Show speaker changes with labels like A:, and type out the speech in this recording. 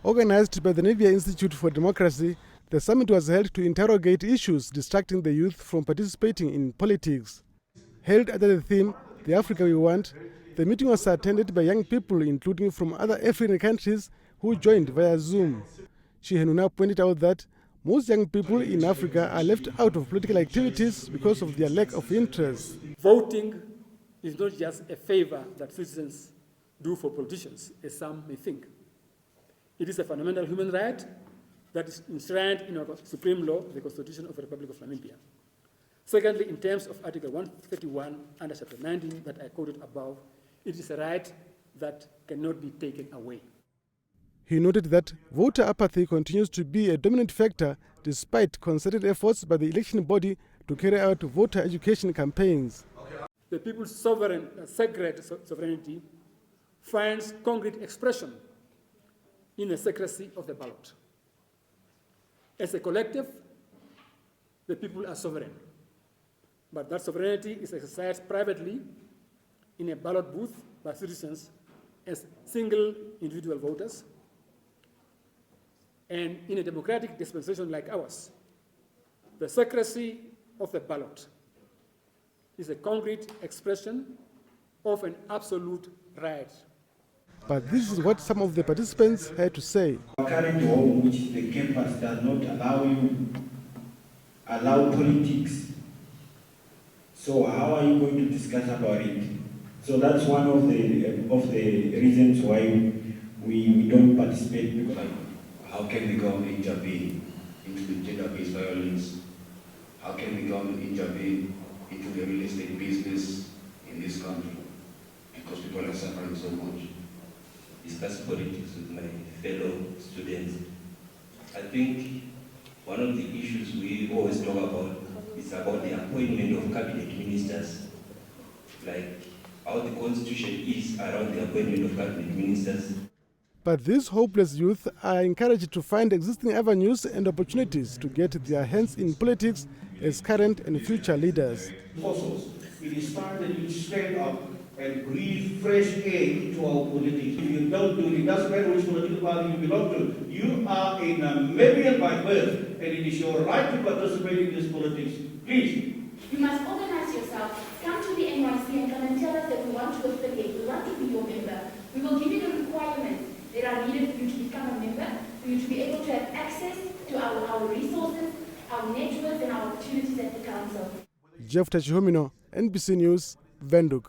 A: Organized by the Namibia Institute for Democracy, the summit was held to interrogate issues distracting the youth from participating in politics. Held under the theme, The Africa We Want, the meeting was attended by young people, including from other African countries, who joined via Zoom. Chihenuna pointed out that most young people in Africa are left out of political activities because of their lack of interest.
B: Voting is not just a favor that citizens do for politicians, as some may think. It is a fundamental human right that is enshrined in our supreme law, the Constitution of the Republic of Namibia. Secondly, in terms of Article 131 under Chapter 19 that I quoted above, it is a right that cannot be taken away.
A: He noted that voter apathy continues to be a dominant factor despite concerted efforts by the election body to carry out voter education campaigns.
B: The people's sacred sovereignty finds concrete expression in the secrecy of the ballot. As a collective, the people are sovereign, but that sovereignty is exercised privately in a ballot booth by citizens as single individual voters. And in a democratic dispensation like ours, the secrecy of the ballot is a concrete expression of an absolute right.
A: But this is what some of the participants had to say.
C: Our current home, which the campus does not allow politics. So how are you going to discuss about it? So that's one of the reasons why we don't participate.
D: Because how can the government intervene into the gender-based violence? How can the government intervene into the real estate business in this country? Because people are suffering so much.
E: Discuss politics with my fellow students. I think one of the issues we always talk about is about the appointment of cabinet ministers, like how the constitution is around the appointment of cabinet ministers.
A: But these hopeless youth are encouraged to find existing avenues and opportunities to get their hands in politics as current and future leaders.
C: It is time that you stand up and breathe fresh air into our politics. If you don't do it, it doesn't matter which political party you belong to. You are a Namibian by birth, and it is your right to participate in this politics. Please.
F: You must organize yourself, come to the NYC and come and tell us that we want to affiliate, we want to be your member. We will give you the requirements that are needed for you to become a member, for you to be able to have access to our resources, our networks, and our opportunities at the council.
A: Jeff Tachihomino, NBC News, Windhoek.